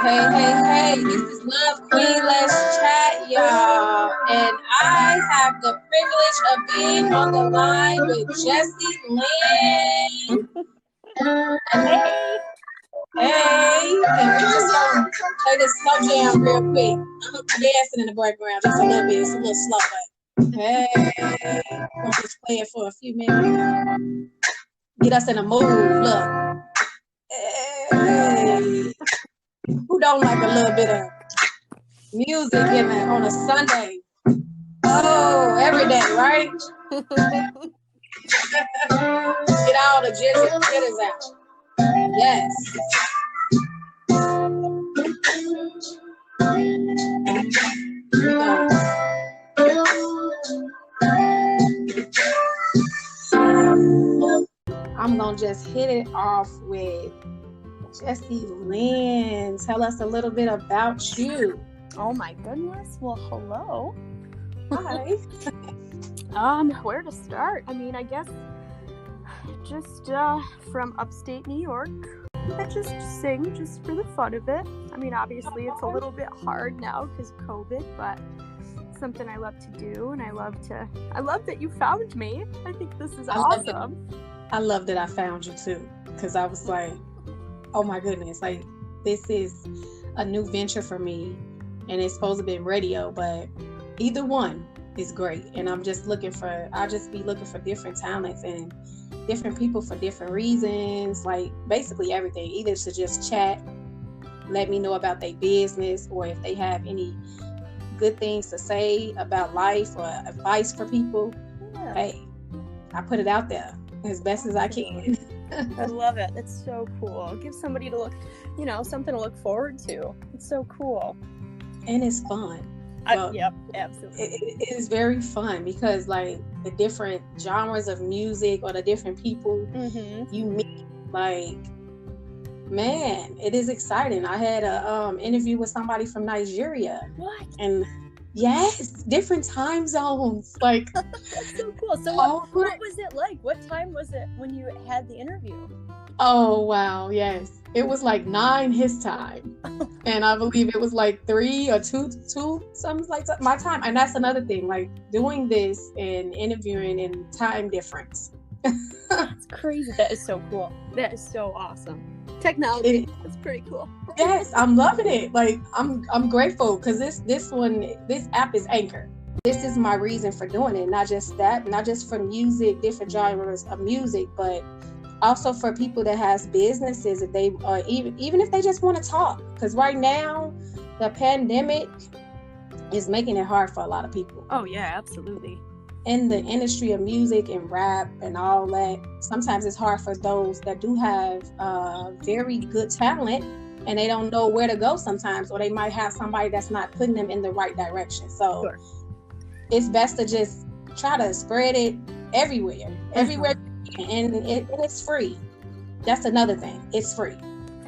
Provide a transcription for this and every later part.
Hey, this is LoveQueenLetschat, y'all. And I have the privilege of being on the line with Jessy Lynn. Hey, and we're just going to play this slow jam real quick. I'm dancing in the background just a little bit. It's a little slow, but hey, we'll just play it for a few minutes. Get us in a mood, look. Hey. Who don't like a little bit of music on a Sunday? Oh, every day, right? Get all the jitters out. Yes. Here we go. I'm going to just hit it off with Jessy Lynn. Tell us a little bit about you. Oh my goodness. Well, hello. Hi. Where to start? I mean, I guess just from upstate New York. I just sing just for the fun of it. I mean, obviously it's a little bit hard now because of COVID, but it's something I love to do, and I love that you found me. I think this is awesome. I love that I found you too, because I was like, oh my goodness, like this is a new venture for me, and it's supposed to be radio, but either one is great. And I'll just be looking for different talents and different people for different reasons, like basically everything, either to just chat, let me know about their business, or if they have any good things to say about life or advice for people. Yeah. Hey, I put it out there as best as I can. I love it. That's so cool. Give somebody to something to look forward to. It's so cool. And it's fun. Yep, absolutely. It is very fun because like the different genres of music or the different people you meet, like, man, it is exciting. I had a interview with somebody from Nigeria. What? And yes, different time zones. Like that's so cool. So what was it like? What time was it when you had the interview? Oh wow, yes. It was like 9 his time. And I believe it was like 3 or 2, something like that, my time. And that's another thing, like doing this and interviewing and time difference. That's crazy. That is so cool. That is so awesome. Technology. That's pretty cool. Yes, I'm loving it. Like I'm grateful because this app is Anchor. This is my reason for doing it. Not just for music, different genres of music, but also for people that has businesses, if they even if they just want to talk. Because right now, the pandemic is making it hard for a lot of people. Oh yeah, absolutely. In the industry of music and rap and all that, sometimes it's hard for those that do have very good talent and they don't know where to go sometimes, or they might have somebody that's not putting them in the right direction. So sure. It's best to just try to spread it everywhere. And it's free. That's another thing. It's free.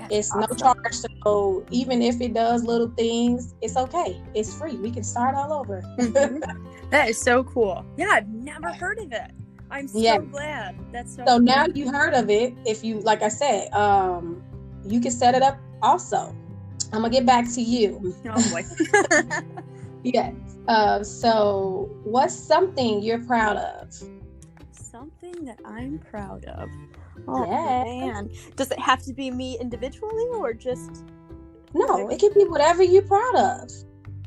It's awesome. No charge. So even if it does little things, it's okay. It's free. We can start all over. That is so cool. Yeah, I've never heard of it. I'm so glad. That's so cool. Now you heard of it. If you, like I said, you can set it up also. I'm going to get back to you. Oh boy. Yes. So what's something you're proud of? Something that I'm proud of. Oh man. Does it have to be me individually or just... No, it can be whatever you're proud of.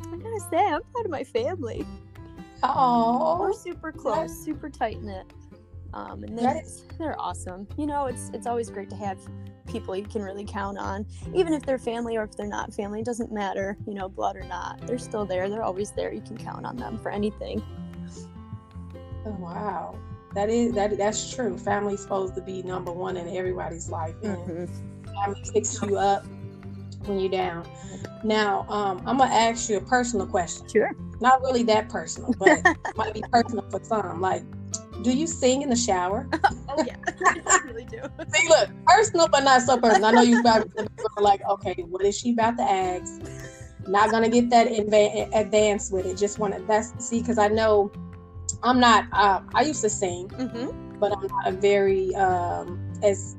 I gotta say, I'm proud of my family. Oh, we're super close, super tight knit. And they're awesome. You know, it's always great to have people you can really count on, even if they're family or if they're not family. It doesn't matter, blood or not. They're still there. They're always there. You can count on them for anything. Oh, wow. That's true. Family's supposed to be number one in everybody's life. And family picks you up when you're down. Now, I'm gonna ask you a personal question. Sure. Not really that personal, but might be personal for some. Like, do you sing in the shower? Oh yeah, I really do. See, look, personal but not so personal. I know you about to be like, okay, what is she about to ask? Not gonna get that advanced with it. Just want to. Because I know. I'm not, I used to sing, but I'm not very, as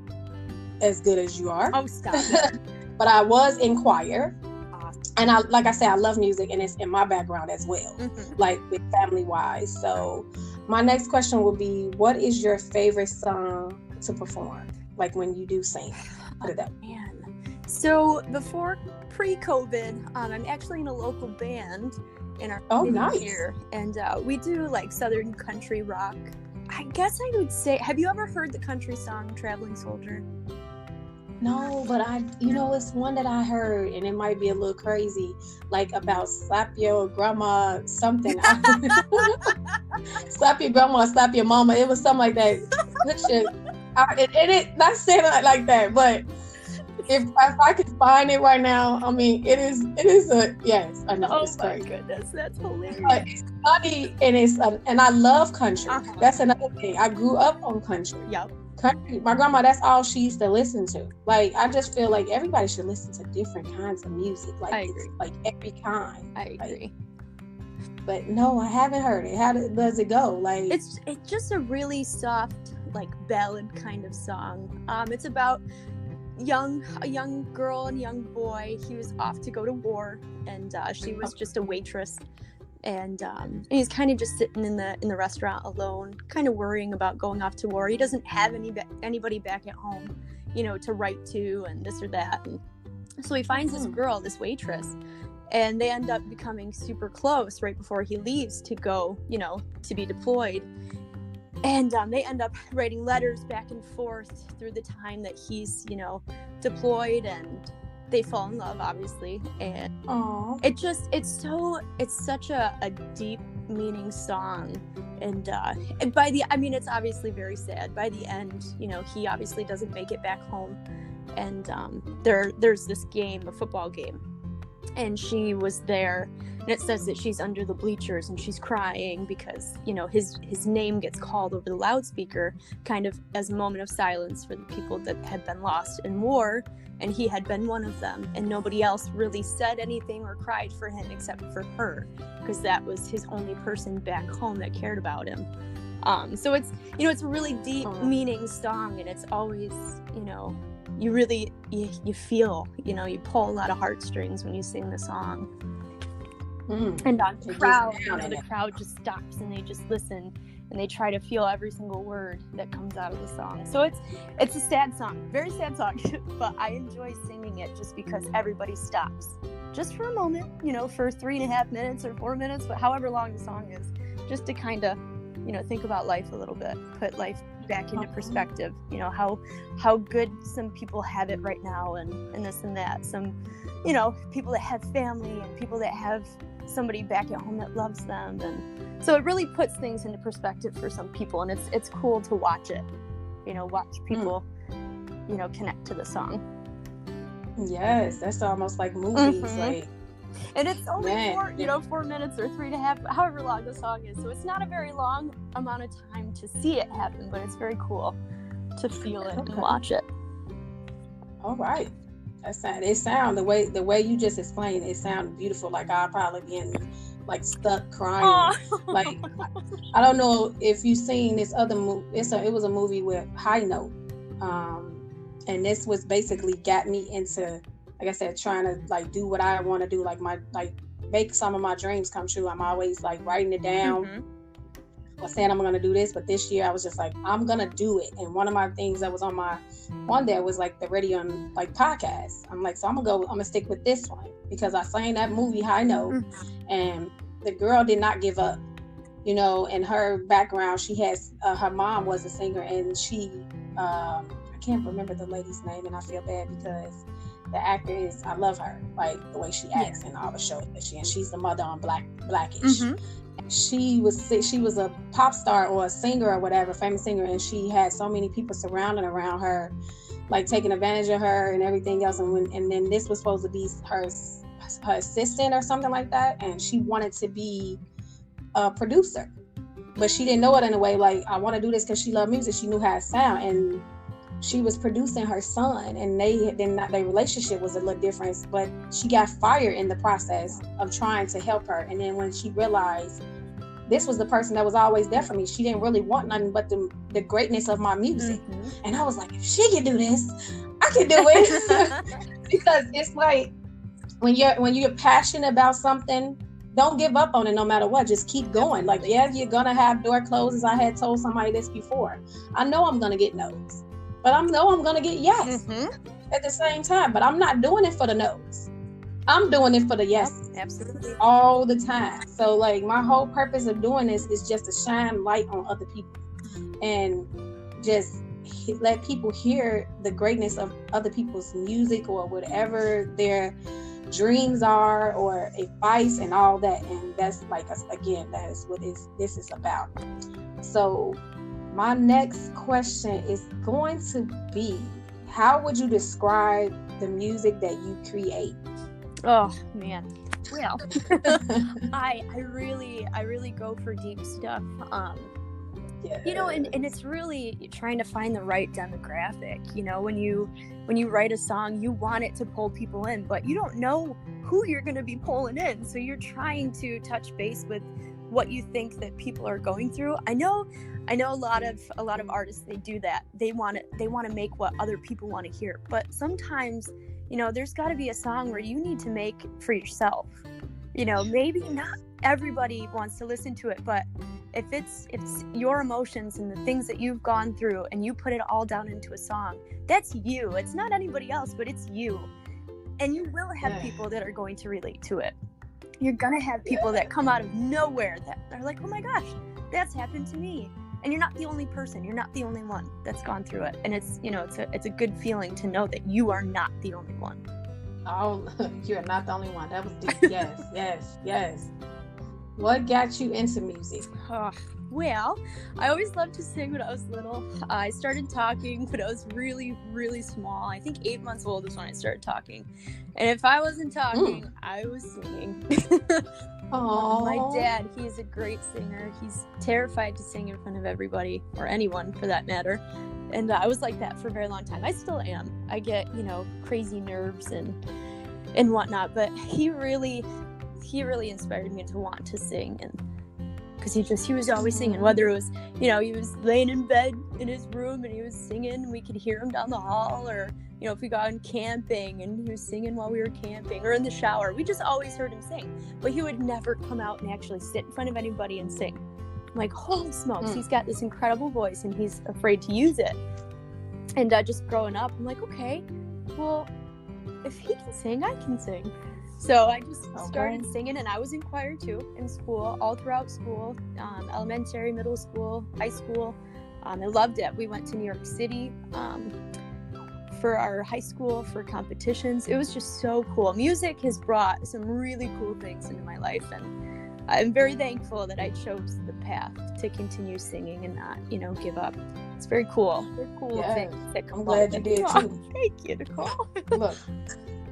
good as you are. Oh, stop it. but I was in choir. And like I said, I love music, and it's in my background as well, like with family wise. So my next question would be, what is your favorite song to perform? Like when you do sing? Man. So before pre-COVID, I'm actually in a local band in our city here, and we do like Southern country rock. I guess I would say, have you ever heard the country song Traveling Soldier? No, but it's one that I heard, and it might be a little crazy, like about slap your grandma, something. Slap your grandma, slap your mama. It was something like that. Good shit. It not saying it like that, but if I could find it right now, I mean, it is yes, I know, it's crazy. Oh my goodness, that's hilarious. But it's funny, and and I love country. That's another thing. I grew up on country. Yep. Country, my grandma, that's all she used to listen to. Like, I just feel like everybody should listen to different kinds of music. Like, I agree. Like every kind. I agree. But no, I haven't heard it. How does it go? Like, it's just a really soft, like ballad kind of song. It's about a young girl and young boy. He was off to go to war, and she was just a waitress. And he's kind of just sitting in the restaurant alone, kind of worrying about going off to war. He doesn't have anybody back at home, to write to and this or that. And so he finds this girl, this waitress, and they end up becoming super close right before he leaves to go, to be deployed. And they end up writing letters back and forth through the time that he's, deployed, and they fall in love, obviously. And it's such a deep meaning song. And it's obviously very sad. By the end, he obviously doesn't make it back home. And there's this game, a football game, and she was there, and it says that she's under the bleachers and she's crying because his name gets called over the loudspeaker, kind of as a moment of silence for the people that had been lost in war, and he had been one of them, and nobody else really said anything or cried for him except for her, because that was his only person back home that cared about him. So it's it's a really deep meaning song, and it's always you really you feel you pull a lot of heartstrings when you sing the song. And on the crowd, the crowd just stops and they just listen, and they try to feel every single word that comes out of the song. So it's a sad song, very sad song, but I enjoy singing it just because everybody stops just for a moment, for 3.5 minutes or 4 minutes, but however long the song is, just to kind of think about life a little bit, put life back into perspective, how good some people have it right now, and this and that, some people that have family and people that have somebody back at home that loves them, and so it really puts things into perspective for some people, and it's cool to watch it, watch people connect to the song. Yes, that's almost like movies. Like, and it's only 4 minutes or 3.5, however long the song is, so it's not a very long amount of time to see it happen, but it's very cool to feel it and watch it. All right. It sound the way you just explained it sounded beautiful. Like I'll probably be like stuck crying. Like, I don't know if you've seen this other movie. It was a movie with High Note, and this was basically got me into, like I said, trying to like do what I want to do, like make some of my dreams come true. I'm always like writing it down. Or saying I'm gonna do this, but this year I was just like, I'm gonna do it. And one of my things that was on my one day was like the radio and like podcast. I'm like, so I'm gonna stick with this one, because I sang that movie High Note, and the girl did not give up. In her background, she has her mom was a singer, and she I can't remember the lady's name, and I feel bad because the actor is, I love her, like the way she acts in all the shows that she's the mother on Blackish. She was a pop star or a singer or whatever, famous singer, and she had so many people surrounding around her, like taking advantage of her and everything else. And then this was supposed to be her assistant or something like that, and she wanted to be a producer, but she didn't know it in a way. Like, I want to do this because she loved music. She knew how it sound, and she was producing her son, and their relationship was a little different, but she got fired in the process of trying to help her. And then when she realized this was the person that was always there for me, she didn't really want nothing but the greatness of my music. And I was like, if she can do this, I can do it. Because it's like when you're passionate about something, don't give up on it no matter what. Just keep going. Like, yeah, you're gonna have door closes. I had told somebody this before. I know I'm gonna get no's, but I'm gonna get yes at the same time. But I'm not doing it for the no's. I'm doing it for the yes. Absolutely. All the time. So like my whole purpose of doing this is just to shine light on other people and just let people hear the greatness of other people's music or whatever their dreams are or advice and all that. And that's like, again, that is what this is about. So my next question is going to be, how would you describe the music that you create? Oh man, well, I really go for deep stuff. Yes. You know, and it's really trying to find the right demographic. You know, when you write a song, you want it to pull people in, but you don't know who you're going to be pulling in. So you're trying to touch base with what you think that people are going through. I know a lot of artists, they do that. They want to make what other people want to hear. But sometimes, you know, there's got to be a song where you need to make for yourself. You know, maybe not everybody wants to listen to it, but if it's your emotions and the things that you've gone through and you put it all down into a song, that's you. It's not anybody else, but it's you. And you will have people that are going to relate to it. You're going to have people that come out of nowhere that are like, oh my gosh, that's happened to me. And you're not the only person. You're not the only one that's gone through it. And it's, you know, it's a good feeling to know that you are not the only one. Oh, you're not the only one. That was deep. Yes. What got you into music? Well, I always loved to sing when I was little. I started talking when I was really, really small. I think 8 months old is when I started talking. And if I wasn't talking, I was singing. My dad, he's a great singer. He's terrified to sing in front of everybody, or anyone for that matter. And I was like that for a very long time. I still am. I get, you know, crazy nerves and whatnot. But he really inspired me to want to sing. And because he was always singing, whether it was, you know, he was laying in bed in his room and he was singing and we could hear him down the hall, or, you know, if we got camping and he was singing while we were camping, or in the shower, we just always heard him sing. But he would never come out and actually sit in front of anybody and sing. I'm like, holy smokes, he's got this incredible voice and he's afraid to use it. And just growing up, I'm like, okay, well, if he can sing, I can sing. So I just started singing, and I was in choir too, in school, all throughout school, elementary, middle school, high school. I loved it. We went to New York City for our high school, for competitions. It was just so cool. Music has brought some really cool things into my life, and I'm very thankful that I chose the path to continue singing and not, you know, give up. It's very cool. Very cool things that come. I'm glad you did too. Thank you, Nicole. Look.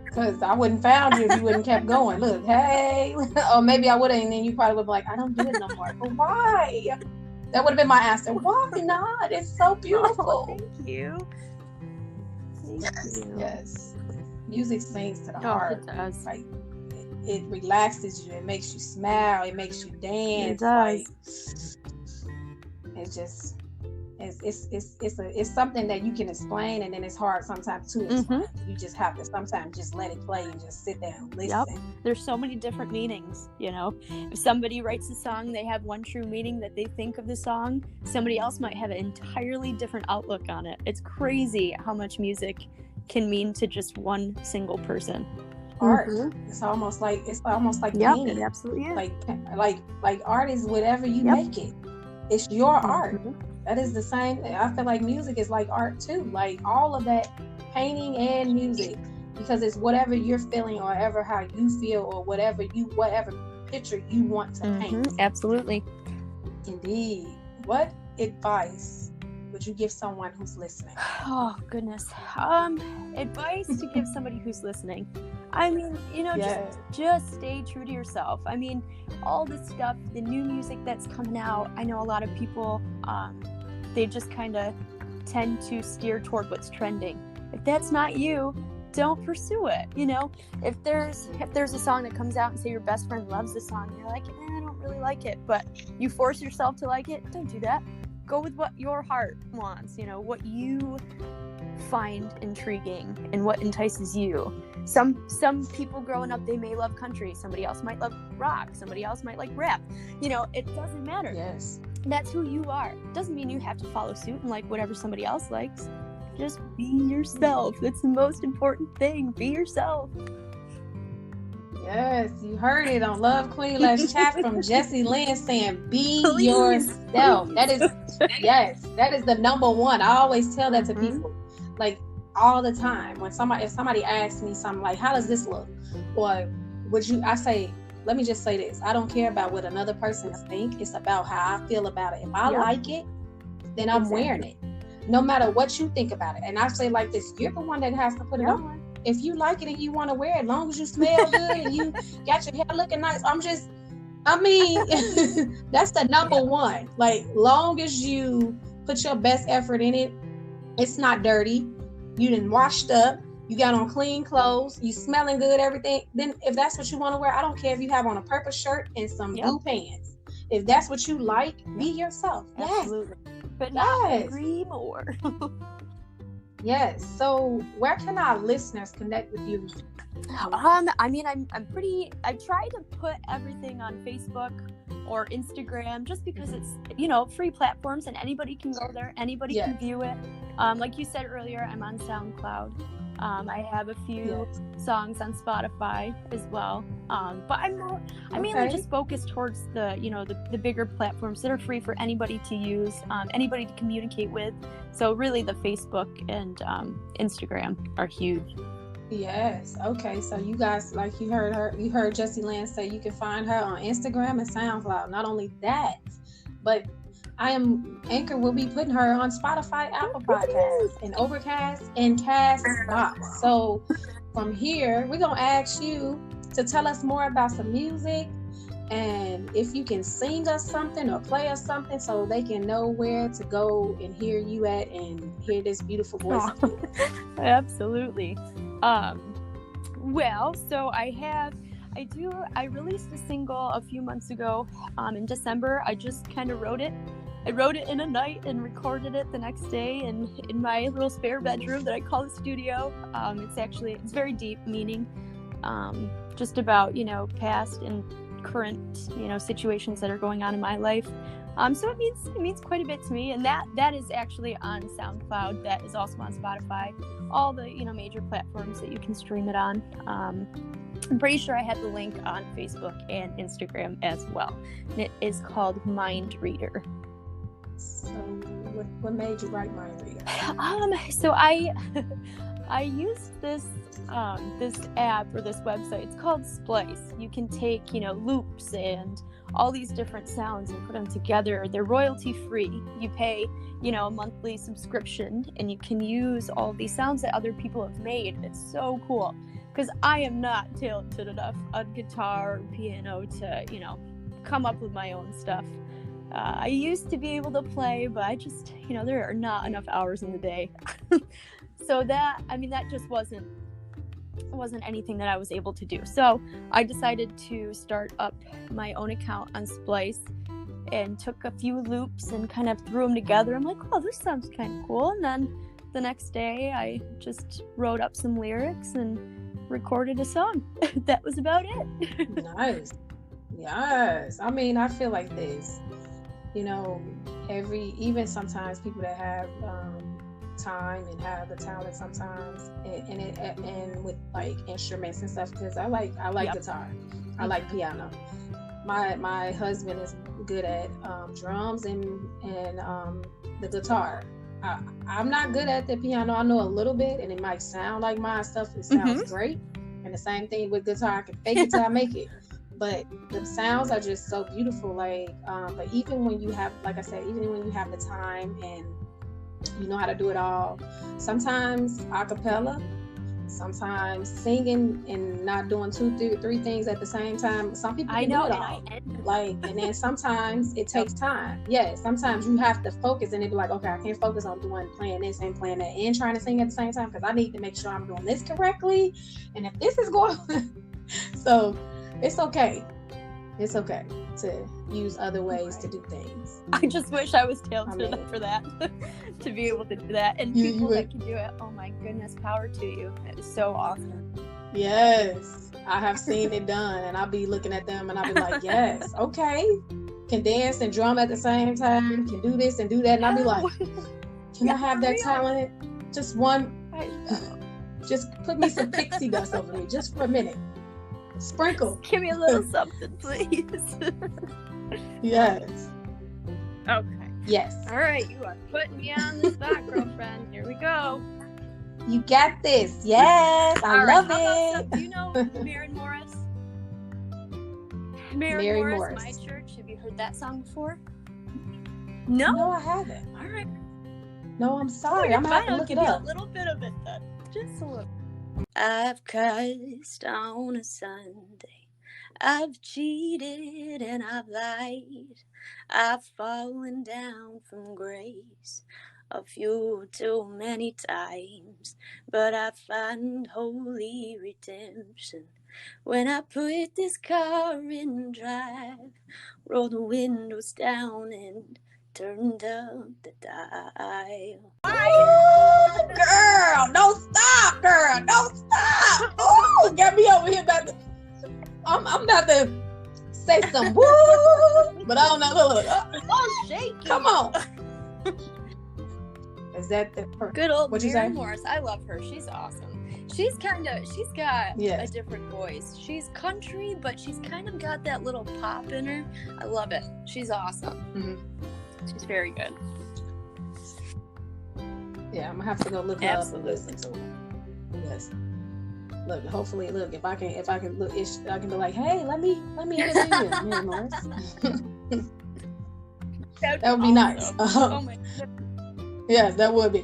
Because I wouldn't found you if you wouldn't kept going. Look, hey. Or maybe I would have, and then you probably would be like, I don't do it no more. But why? That would have been my answer. Why not? It's so beautiful. Oh, thank you. Yes. Music sings to the heart. It does. Like, it relaxes you. It makes you smile. It makes you dance. It does. Like, it's just... It's something that you can explain, and then it's hard sometimes to explain. You just have to sometimes just let it play and just sit there and listen. Yep. There's so many different meanings, you know. If somebody writes a song, they have one true meaning that they think of the song. Somebody else might have an entirely different outlook on it. It's crazy how much music can mean to just one single person. Art. It's almost like painting. It absolutely is. Like art is whatever you make it. It's your art. That is the same. I feel like music is like art too. Like all of that, painting and music, because it's whatever you're feeling, or whatever how you feel, or whatever picture you want to paint. Absolutely. Indeed. What advice would you give someone who's listening? Oh goodness. Advice to give somebody who's listening. I mean, you know, just stay true to yourself. I mean, all this stuff, the new music that's coming out, I know a lot of people, they just kind of tend to steer toward what's trending. If that's not you, don't pursue it. You know, if there's a song that comes out and say your best friend loves the song, and you're like, I don't really like it, but you force yourself to like it, don't do that. go with what your heart wants, you know, what you find intriguing and what entices you. Some people growing up, they may love country, somebody else might love rock, somebody else might like rap. You know, it doesn't matter. Yes. That's who you are. Doesn't mean you have to follow suit and like whatever somebody else likes. Just be yourself. That's the most important thing. Be yourself. Yes, you heard it on Love Queen Let's Chat from Jessy Lynn saying, be Please, yourself. please. That is, yes, that is the number one. I always tell that to people, like all the time. When if somebody asks me something like, how does this look? Or I say, let me just say this. I don't care about what another person thinks. It's about how I feel about it. If I like it, then I'm wearing it. No matter what you think about it. And I say like this, you're the one that has to put it on. If you like it and you want to wear it, as long as you smell good and you got your hair looking nice, that's the number one. Like, long as you put your best effort in it, it's not dirty, you done washed up, you got on clean clothes, you smelling good, everything, then if that's what you want to wear, I don't care if you have on a purple shirt and some blue pants. If that's what you like, be yourself. Absolutely. But not agree more. Yes. So where can our listeners connect with you? I mean, I try to put everything on Facebook or Instagram just because it's, you know, free platforms and anybody can go there. Anybody can view it. Like you said earlier, I'm on SoundCloud. I have a few songs on Spotify as well. But I mainly just focus towards the bigger platforms that are free for anybody to use, anybody to communicate with. So really the Facebook and Instagram are huge. Yes. Okay. So you guys, like you heard Jessy Lynn say you can find her on Instagram and SoundCloud. Not only that, but Anchor will be putting her on Spotify, Apple Podcasts, and Overcast, and Castbox. So from here, we're going to ask you to tell us more about some music, and if you can sing us something or play us something so they can know where to go and hear you at and hear this beautiful voice. Absolutely. Well, so I released a single a few months ago in December. I just kind of wrote it. I wrote it in a night and recorded it the next day in my little spare bedroom that I call the studio. It's very deep meaning, just about, you know, past and current, you know, situations that are going on in my life. So it means quite a bit to me, and that is actually on SoundCloud. That is also on Spotify, all the, you know, major platforms that you can stream it on. I'm pretty sure I had the link on Facebook and Instagram as well. And it is called Mind Reader. So what made you write Mind Reader? So I used this app or this website. It's called Splice. You can take, you know, loops and all these different sounds and put them together. They're royalty free. You pay, you know, a monthly subscription and you can use all these sounds that other people have made. It's so cool because I am not talented enough on guitar or piano to, you know, come up with my own stuff. I used to be able to play, but I just, you know, there are not enough hours in the day. So that just wasn't anything that I was able to do. So I decided to start up my own account on Splice and took a few loops and kind of threw them together. I'm like, oh, this sounds kind of cool. And then the next day I just wrote up some lyrics and recorded a song. That was about it. Nice. Yes. I mean, I feel like this, you know, even sometimes people that have time and have the talent sometimes and with like instruments and stuff, because I like guitar, I like piano. My husband is good at drums and the guitar. I'm not good at the piano. I know a little bit and it might sound like my stuff. It sounds great. And the same thing with guitar, I can fake it till I make it. But the sounds are just so beautiful. Like, but even when you have, like I said, even when you have the time and you know how to do it all, sometimes a cappella, sometimes singing and not doing three things at the same time. Some people can do it all. And then sometimes it takes time. Yeah, sometimes you have to focus and it be like, okay, I can't focus on playing this and playing that and trying to sing at the same time because I need to make sure I'm doing this correctly. And if this is going, so it's okay. It's okay. to use other ways to do things. I just wish I was talented enough for that, to be able to do that. And people that can do it, oh my goodness, power to you. It is so awesome. Yes, I have seen it done, and I'll be looking at them, and I'll be like, yes, okay. Can dance and drum at the same time, can do this and do that, and I'll be like, can I have that talent? Just one, just put me some pixie dust over me, just for a minute. Sprinkle. Give me a little something, please. Yes. Okay. Yes. All right, you are putting me on the spot, girlfriend. Here we go. You got this. Yes, I love it. Do you know Mary Morris? Mary Morris, My Church. Have you heard that song before? No, I haven't. All right. No, I'm sorry. I'm gonna have to look it up. A little bit of it then. Just a little. I've cursed on a Sunday. I've cheated and I've lied. I've fallen down from grace a few too many times, but I find holy redemption when I put this car in drive, roll the windows down and turned up the dial. Oh, girl, don't stop, girl, don't stop. Oh, get me over here about to, I'm about to say some woo, but I don't know. Look, Oh, shaky. Come on. Is that the good old What'd Mary you say? Morris? I love her. She's awesome. She's got a different voice. She's country, but she's kind of got that little pop in her. I love it. She's awesome. Mm-hmm. She's very good. Yeah, I'm gonna have to go look up and listen to it. Yes. Look, hopefully, if I can look, I can be like, hey, let me interview you, Mary Morris. That would be nice. Oh my goodness. Yes, that would be.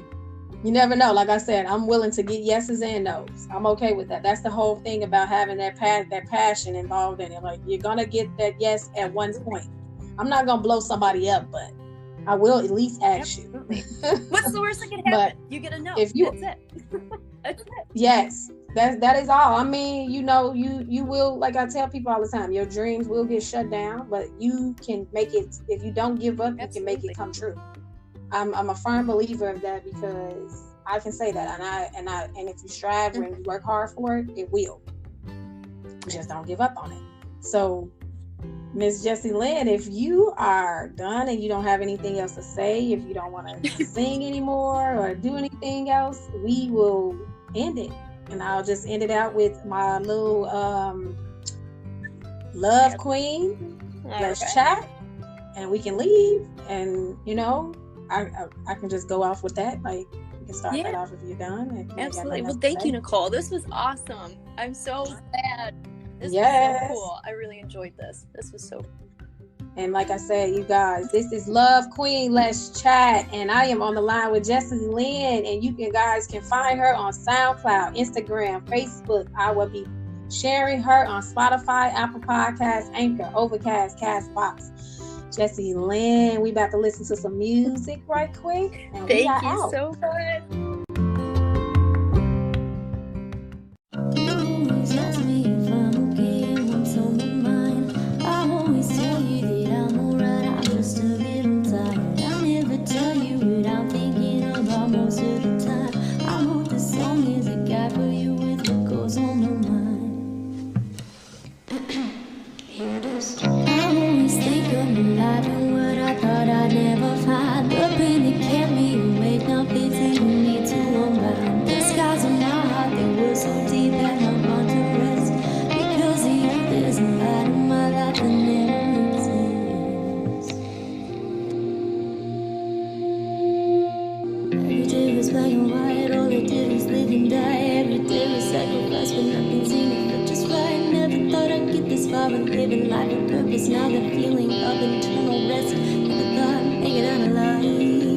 You never know. Like I said, I'm willing to get yeses and nos. I'm okay with that. That's the whole thing about having that passion involved in it. Like, you're gonna get that yes at one point. I'm not gonna blow somebody up, but I will at least ask you. What's the worst that can happen? You get a no. That's it. That's it. Yes, that is all. I mean, you will, like I tell people all the time, your dreams will get shut down, but you can make it. If you don't give up, you can make it come true. I'm a firm believer of that, because I can say that, and if you strive and you work hard for it, it will. Just don't give up on it. So, Miss Jessy Lynn, if you are done and you don't have anything else to say, if you don't want to sing anymore or do anything else, we will end it. And I'll just end it out with my little Love Queen, let's chat, and we can leave. And I can just go off with that. Like, you can start that off if you're done. Absolutely. Well, thank you, Nicole. This was awesome. I'm so glad. This was so cool. I really enjoyed this. This was so cool. And like I said, you guys, this is Love Queen Let's Chat, and I am on the line with Jessy Lynn, and you guys can find her on SoundCloud, Instagram, Facebook. I will be sharing her on Spotify, Apple Podcasts, Anchor, Overcast, Castbox. Jessy Lynn, we about to listen to some music right quick. And thank you so much. Living life with purpose, now the feeling of internal rest. Never thought I'd make it out alive.